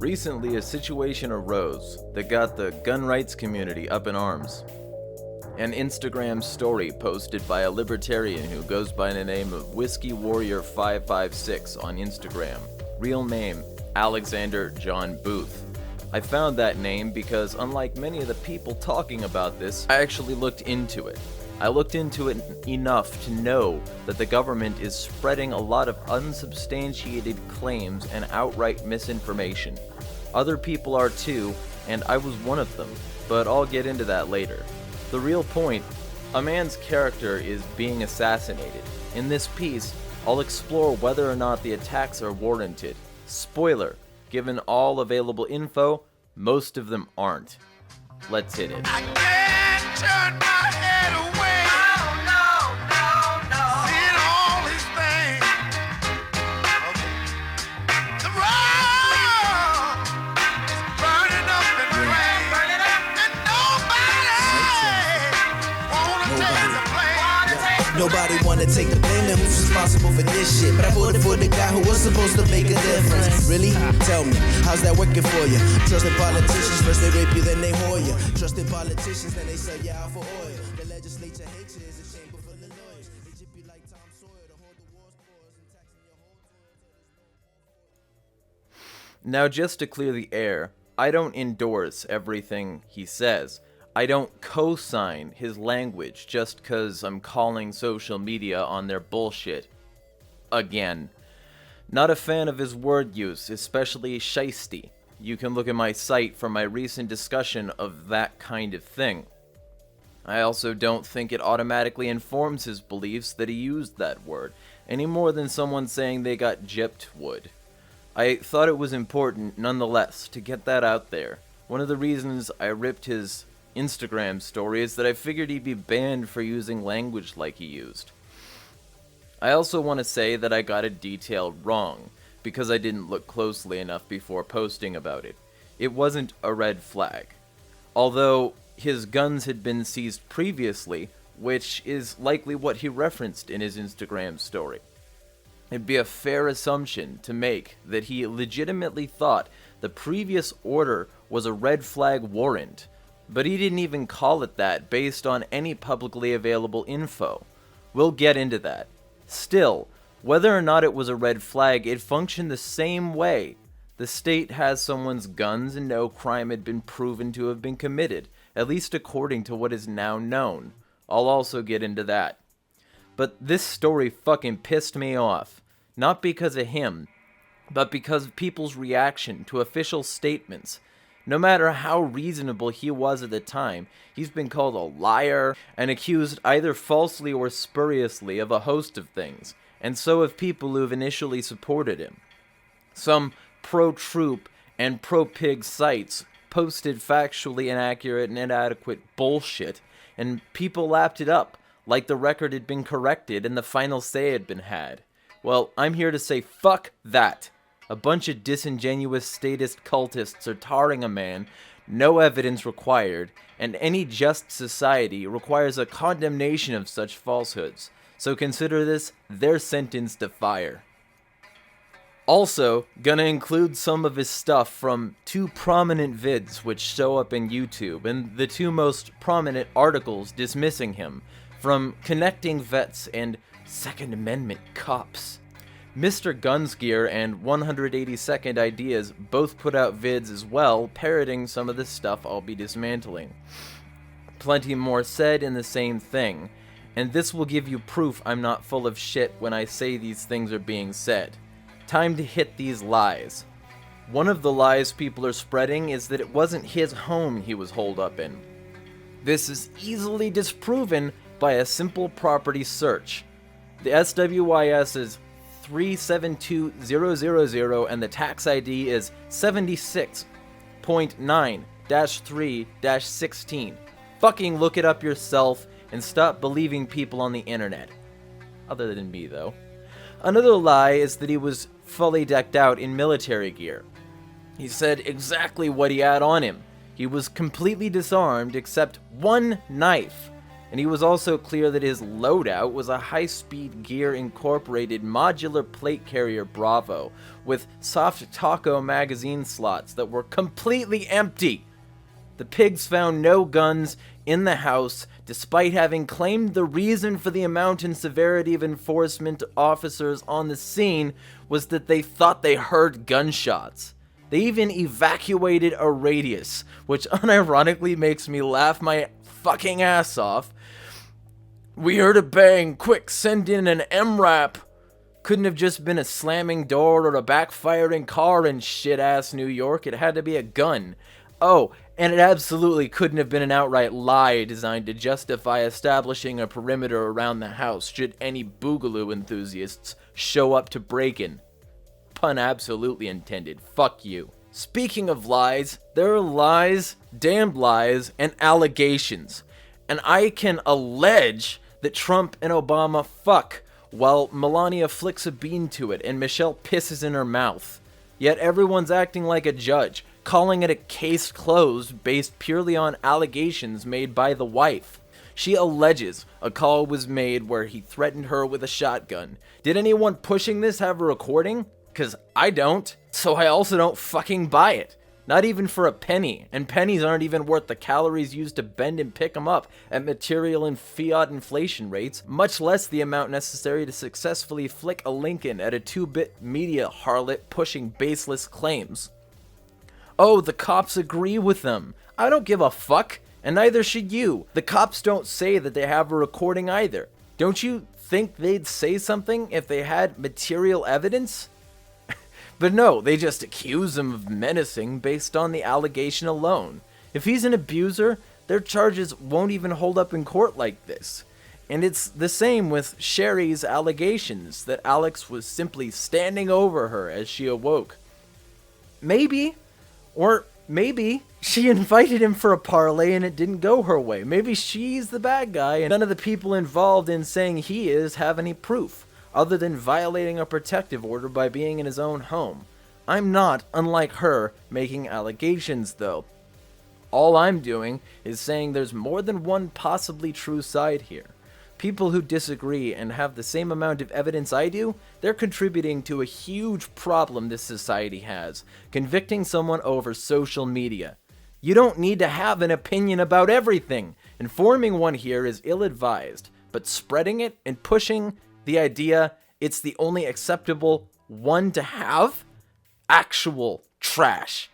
Recently, a situation arose that got the gun rights community up in arms. An Instagram story posted by a libertarian who goes by the name of Whiskey Warrior 556 on Instagram. Real name, Alexander John Booth. I found that name because, unlike many of the people talking about this, I actually looked into it. I looked into it enough to know that the government is spreading a lot of unsubstantiated claims and outright misinformation. Other people are too, and I was one of them, but I'll get into that later. The real point, a man's character is being assassinated. In this piece, I'll explore whether or not the attacks are warranted. Spoiler, given all available info, most of them aren't. Let's hit it. I can't turn my head away. Seeing all these things. The road is burning up and burning. And nobody wanna take the blame. Nobody wanna take the blame, then who's responsible for this shit? But I voted for the guy who was supposed to make a difference. Really? Tell me, how's that working for you? Trusting politicians, first they rape you, then they whore you. Trusting politicians, then they sell you out for oil. The legislature hates you, it's a chamber full of lawyers. They chip you like Tom Sawyer to hold the war's pause and taxing your whole toil. Now, just to clear the air, I don't endorse everything he says. I don't co-sign his language just cause I'm calling social media on their bullshit. Again. Not a fan of his word use, especially shiesty. You can look at my site for my recent discussion of that kind of thing. I also don't think it automatically informs his beliefs that he used that word, any more than someone saying they got gypped would. I thought it was important, nonetheless, to get that out there. One of the reasons I ripped his Instagram story is that I figured he'd be banned for using language like he used. I also want to say that I got a detail wrong, because I didn't look closely enough before posting about it. It wasn't a red flag. Although his guns had been seized previously, which is likely what he referenced in his Instagram story. It'd be a fair assumption to make that he legitimately thought the previous order was a red flag warrant, but he didn't even call it that based on any publicly available info. We'll get into that. Still, whether or not it was a red flag, it functioned the same way. The state has someone's guns and no crime had been proven to have been committed, at least according to what is now known. I'll also get into that. But this story fucking pissed me off. Not because of him, but because of people's reaction to official statements. No matter how reasonable he was at the time, he's been called a liar and accused either falsely or spuriously of a host of things, and so have people who've initially supported him. Some pro-troop and pro-pig sites posted factually inaccurate and inadequate bullshit, and people lapped it up like the record had been corrected and the final say had been had. Well, I'm here to say fuck that. A bunch of disingenuous statist cultists are tarring a man, no evidence required, and any just society requires a condemnation of such falsehoods. So consider this their sentence to fire. Also, gonna include some of his stuff from two prominent vids which show up in YouTube, and the two most prominent articles dismissing him, from Connecting Vets and Second Amendment Cops. Mr. Gunsgear and 182nd Ideas both put out vids as well, parroting some of the stuff I'll be dismantling. Plenty more said in the same thing, and this will give you proof I'm not full of shit when I say these things are being said. Time to hit these lies. One of the lies people are spreading is that it wasn't his home he was holed up in. This is easily disproven by a simple property search. The SWIS is 372000 and the tax ID is 76.9-3-16. Fucking look it up yourself and stop believing people on the internet. Other than me, though. Another lie is that he was fully decked out in military gear. He said exactly what he had on him. He was completely disarmed except one knife. and he was also clear that his loadout was a high-speed gear incorporated modular plate carrier Bravo with soft taco magazine slots that were completely empty. The pigs found no guns in the house, despite having claimed the reason for the amount and severity of enforcement officers on the scene was that they thought they heard gunshots. They even evacuated a radius, which unironically makes me laugh my fucking ass off. We heard a bang, quick, send in an MRAP. Couldn't have just been a slamming door or a backfiring car in shit-ass New York. It had to be a gun. Oh, and it absolutely couldn't have been an outright lie designed to justify establishing a perimeter around the house should any boogaloo enthusiasts show up to break in. Pun absolutely intended. Fuck you. Speaking of lies, there are lies, damned lies, and allegations. And I can allege that Trump and Obama fuck while Melania flicks a bean to it and Michelle pisses in her mouth. Yet everyone's acting like a judge, calling it a case closed based purely on allegations made by the wife. She alleges a call was made where he threatened her with a shotgun. Did anyone pushing this have a recording? 'Cause I don't, so I also don't fucking buy it. Not even for a penny, and pennies aren't even worth the calories used to bend and pick them up at material and fiat inflation rates, much less the amount necessary to successfully flick a Lincoln at a 2-bit media harlot pushing baseless claims. Oh, the cops agree with them. I don't give a fuck, and neither should you. The cops don't say that they have a recording either. Don't you think they'd say something if they had material evidence? But no, they just accuse him of menacing based on the allegation alone. If he's an abuser, their charges won't even hold up in court like this. And it's the same with Sherry's allegations that Alex was simply standing over her as she awoke. Maybe she invited him for a parlay and it didn't go her way. Maybe she's the bad guy and none of the people involved in saying he is have any proof, other than violating a protective order by being in his own home. I'm not, unlike her, making allegations though. All I'm doing is saying there's more than one possibly true side here. People who disagree and have the same amount of evidence I do, they're contributing to a huge problem this society has, convicting someone over social media. You don't need to have an opinion about everything, and forming one here is ill-advised, but spreading it and pushing the idea it's the only acceptable one to have? Actual trash.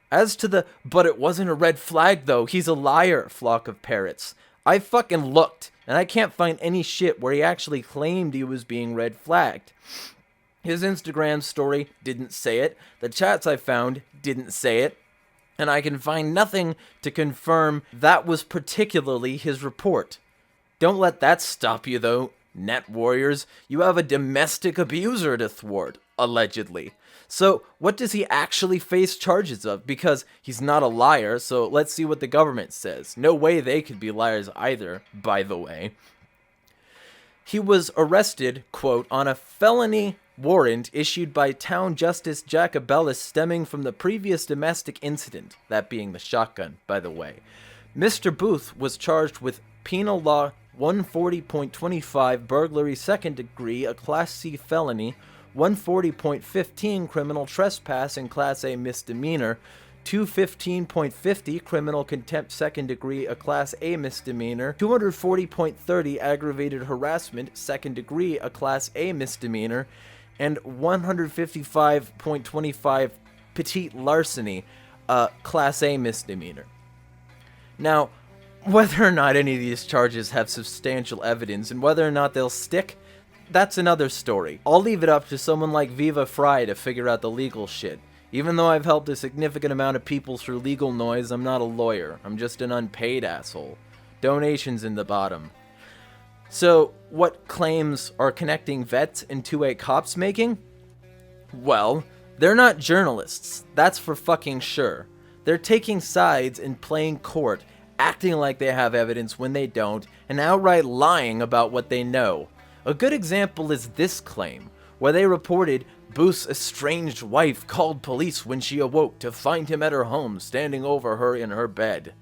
As to the, but it wasn't a red flag though, he's a liar, flock of parrots. I fucking looked, and I can't find any shit where he actually claimed he was being red flagged. His Instagram story didn't say it, the chats I found didn't say it, and I can find nothing to confirm that was particularly his report. Don't let that stop you though, net warriors. You have a domestic abuser to thwart, allegedly. So, what does he actually face charges of? Because he's not a liar, so let's see what the government says. No way they could be liars either, by the way. He was arrested, quote, on a felony warrant issued by Town Justice Jacobellis stemming from the previous domestic incident, that being the shotgun, by the way. Mr. Booth was charged with Penal Law 140.25 burglary second degree, a Class C felony, 140.15 criminal trespass and Class A misdemeanor, 215.50 criminal contempt second degree, a Class A misdemeanor, 240.30 aggravated harassment second degree, a Class A misdemeanor, and 155.25 petite larceny, a Class A misdemeanor. Now, whether or not any of these charges have substantial evidence and whether or not they'll stick, that's another story. I'll leave it up to someone like Viva Fry to figure out the legal shit. Even though I've helped a significant amount of people through legal noise, I'm not a lawyer. I'm just an unpaid asshole. Donations in the bottom. So, what claims are connecting vets and 2A cops making? Well, they're not journalists. That's for fucking sure. They're taking sides and playing court, acting like they have evidence when they don't, and outright lying about what they know. A good example is this claim, where they reported Booth's estranged wife called police when she awoke to find him at her home standing over her in her bed.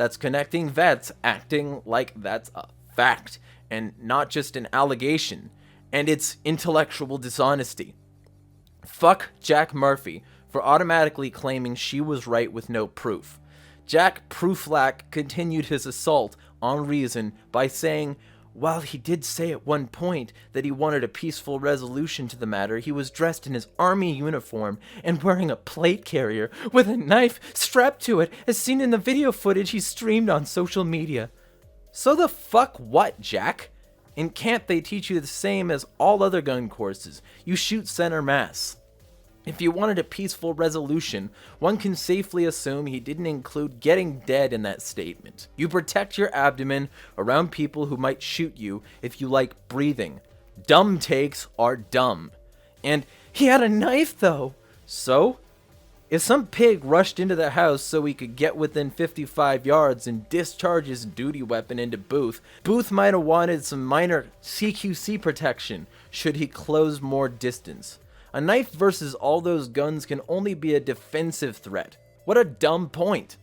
that's connecting vets acting like that's a fact and not just an allegation, and it's intellectual dishonesty. Fuck Jack Murphy for automatically claiming she was right with no proof. Jack Prooflack continued his assault on reason by saying, while he did say at one point that he wanted a peaceful resolution to the matter, he was dressed in his army uniform and wearing a plate carrier with a knife strapped to it, as seen in the video footage he streamed on social media. So the fuck what, Jack? And can't they teach you the same as all other gun courses? You shoot center mass. If you wanted a peaceful resolution, one can safely assume he didn't include getting dead in that statement. You protect your abdomen around people who might shoot you if you like breathing. Dumb takes are dumb. And he had a knife though. So, if some pig rushed into the house so he could get within 55 yards and discharge his duty weapon into Booth, Booth might have wanted some minor CQC protection should he close more distance. A knife versus all those guns can only be a defensive threat. What a dumb point.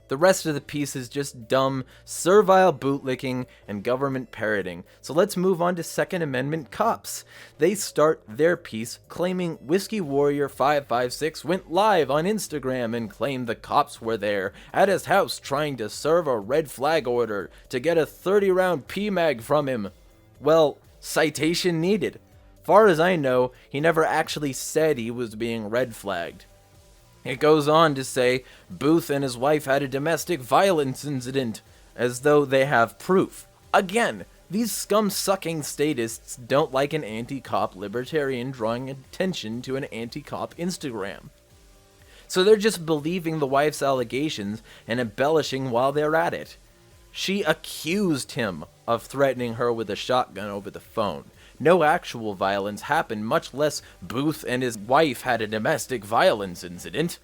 The rest of the piece is just dumb, servile bootlicking and government parroting. So let's move on to Second Amendment cops. They start their piece claiming Whiskey Warrior 556 went live on Instagram and claimed the cops were there at his house trying to serve a red flag order to get a 30-round PMag from him. Well, citation needed. Far as I know, he never actually said he was being red flagged. It goes on to say Booth and his wife had a domestic violence incident, as though they have proof. Again, these scum-sucking statists don't like an anti-cop libertarian drawing attention to an anti-cop Instagram. So they're just believing the wife's allegations and embellishing while they're at it. She accused him of threatening her with a shotgun over the phone. No actual violence happened, much less Booth and his wife had a domestic violence incident.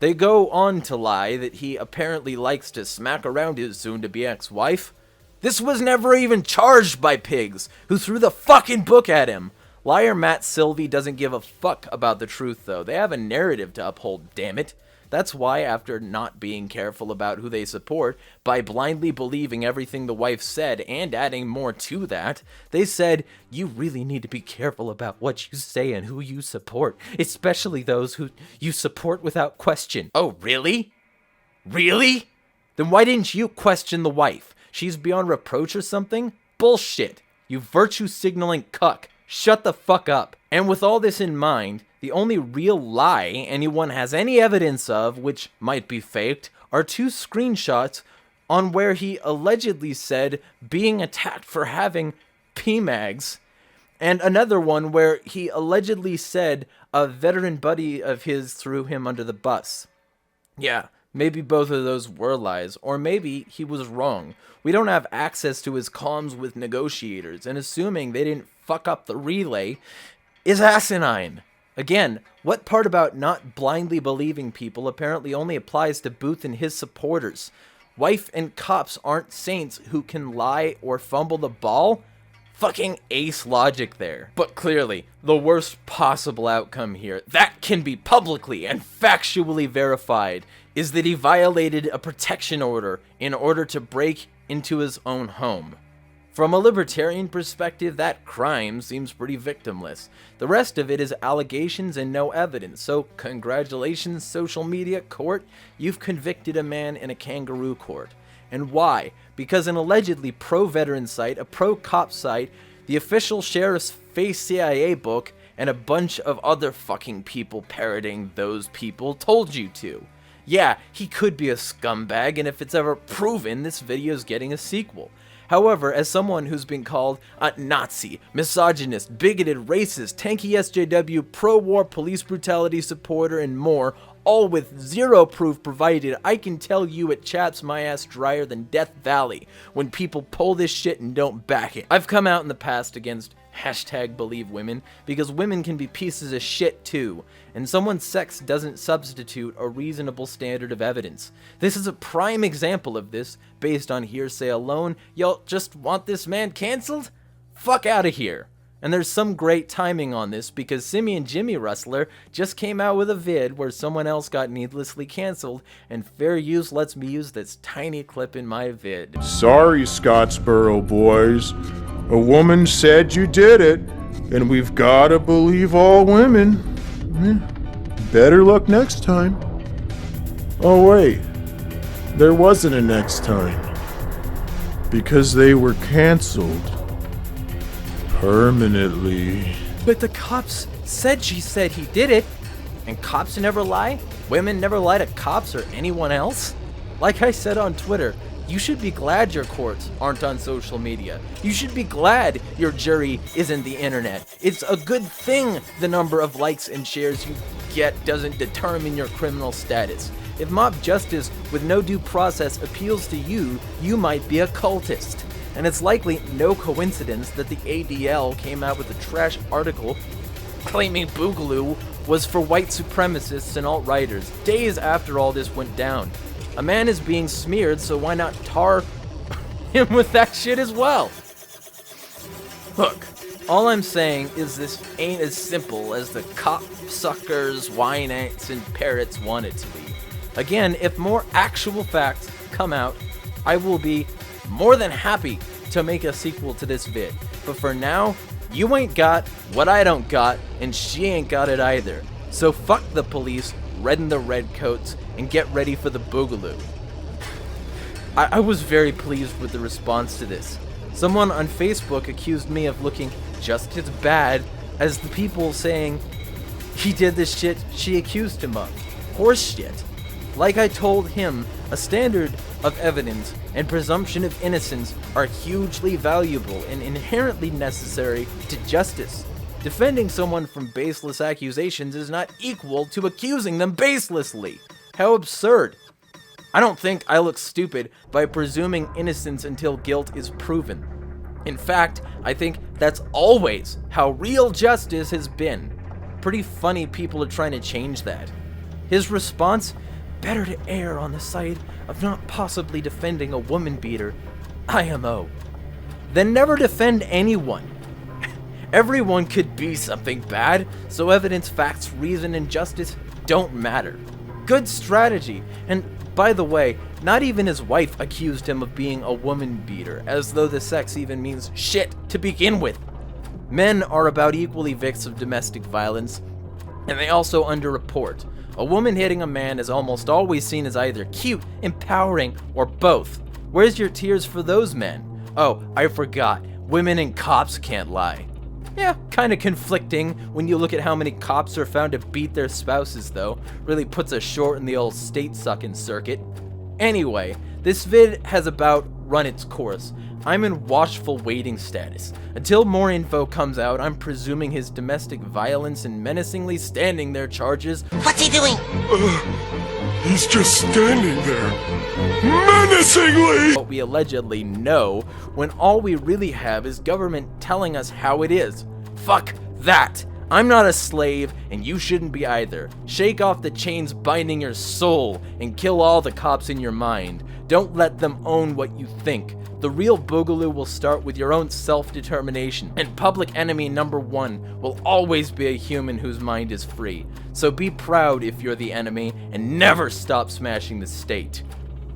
They go on to lie that he apparently likes to smack around his soon-to-be ex-wife. This was never even charged by pigs, who threw the fucking book at him. Liar Matt Sylvie doesn't give a fuck about the truth, though. They have a narrative to uphold, damn it. That's why, after not being careful about who they support, by blindly believing everything the wife said and adding more to that, they said, you really need to be careful about what you say and who you support, especially those who you support without question. Oh, really? Really? Then why didn't you question the wife? She's beyond reproach or something? Bullshit. You virtue signaling cuck. Shut the fuck up. And with all this in mind, the only real lie anyone has any evidence of, which might be faked, are two screenshots on where he allegedly said being attacked for having PMags, and another one where he allegedly said a veteran buddy of his threw him under the bus. Yeah, maybe both of those were lies, or maybe he was wrong. We don't have access to his comms with negotiators, and assuming they didn't fuck up the relay is asinine. Again, what part about not blindly believing people apparently only applies to Booth and his supporters? Wife and cops aren't saints who can lie or fumble the ball? Fucking ace logic there. But clearly, the worst possible outcome here, that can be publicly and factually verified, is that he violated a protection order in order to break into his own home. From a libertarian perspective, that crime seems pretty victimless. The rest of it is allegations and no evidence, so congratulations, social media court, you've convicted a man in a kangaroo court. And why? Because an allegedly pro-veteran site, a pro-cop site, the official sheriff's Face CIA book, and a bunch of other fucking people parroting those people told you to. Yeah, he could be a scumbag, and if it's ever proven, this video's getting a sequel. However, as someone who's been called a Nazi, misogynist, bigoted, racist, tanky SJW, pro-war police brutality supporter, and more, all with zero proof provided, I can tell you it chaps my ass drier than Death Valley when people pull this shit and don't back it. I've come out in the past against #BelieveWomen because women can be pieces of shit too, and someone's sex doesn't substitute a reasonable standard of evidence. This is a prime example of this, based on hearsay alone. Y'all just want this man cancelled? Fuck out of here. And there's some great timing on this because Simeon Jimmy Rustler just came out with a vid where someone else got needlessly canceled, and fair use lets me use this tiny clip in my vid. Sorry, Scottsboro boys. A woman said you did it, and we've gotta believe all women. Better luck next time. Oh wait, there wasn't a next time. Because they were canceled. Permanently. But the cops said she said he did it. And cops never lie? Women never lie to cops or anyone else? Like I said on Twitter, you should be glad your courts aren't on social media. You should be glad your jury isn't the internet. It's a good thing the number of likes and shares you get doesn't determine your criminal status. If mob justice with no due process appeals to you, you might be a cultist. And it's likely no coincidence that the ADL came out with a trash article claiming Boogaloo was for white supremacists and alt-righters, days after all this went down. A man is being smeared, so why not tar him with that shit as well? Look, all I'm saying is this ain't as simple as the cop-suckers, wine-ants, and parrots want it to be. Again, if more actual facts come out, I will be more than happy to make a sequel to this vid. But for now, you ain't got what I don't got, and she ain't got it either. So fuck the police, redden the redcoats, and get ready for the boogaloo. I was very pleased with the response to this. Someone on Facebook accused me of looking just as bad as the people saying he did the shit she accused him of. Horse shit. Like I told him, a standard of evidence and presumption of innocence are hugely valuable and inherently necessary to justice. Defending someone from baseless accusations is not equal to accusing them baselessly. How absurd. I don't think I look stupid by presuming innocence until guilt is proven. In fact, I think that's always how real justice has been. Pretty funny people are trying to change that. His response: better to err on the side of not possibly defending a woman beater, IMO, than never defend anyone. Everyone could be something bad, so evidence, facts, reason, and justice don't matter. Good strategy. And by the way, not even his wife accused him of being a woman beater, as though the sex even means shit to begin with. Men are about equally victims of domestic violence, and they also underreport. A woman hitting a man is almost always seen as either cute, empowering, or both. Where's your tears for those men? Oh, I forgot. Women and cops can't lie. Yeah, kinda conflicting when you look at how many cops are found to beat their spouses though. Really puts us short in the old state-sucking circuit. Anyway, this vid has about run its course. I'm in watchful waiting status. Until more info comes out, I'm presuming his domestic violence and menacingly standing there charges. What's he doing? He's just standing there, menacingly! What we allegedly know, when all we really have is government telling us how it is. Fuck that! I'm not a slave, and you shouldn't be either. Shake off the chains binding your soul, and kill all the cops in your mind. Don't let them own what you think. The real boogaloo will start with your own self-determination, and public enemy number one will always be a human whose mind is free. So be proud if you're the enemy, and never stop smashing the state.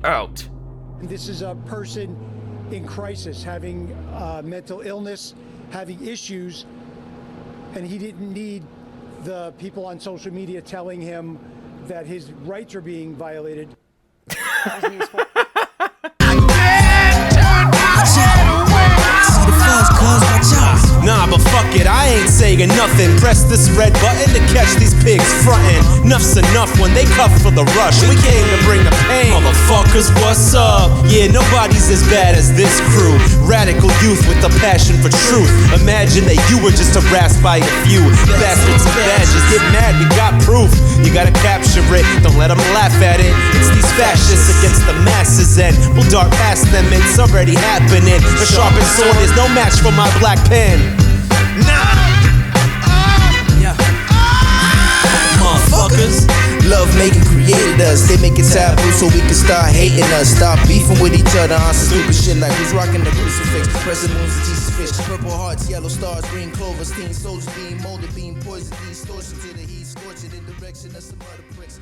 Out. This is a person in crisis, having mental illness, having issues, and he didn't need the people on social media telling him that his rights are being violated. That wasn't his fault. Nah, but fuck it, I ain't saying nothing. Press this red button to catch these pigs frontin'. Enough's enough when they cuff for the rush. We came to bring the pain. Motherfuckers, what's up? Yeah, nobody's as bad as this crew. Radical youth with a passion for truth. Imagine that you were just harassed by a few bastards and badges. Get mad, we got proof. You gotta capture it, don't let them laugh at it. It's these fascists against the masses, and we'll dart past them. It's already happening. The sharpened sword is no match for my black pen. Nah. Yeah. Motherfuckers, Love making created us. They make it taboo so we can start hating us. Stop beefing with each other on some stupid shit like who's rocking the crucifix. Crescent moons and Jesus fish. Purple hearts, yellow stars, green clovers. Teen soldiers being molded, being poisoned. Distortion to the heat, scorching in direction of some other pricks.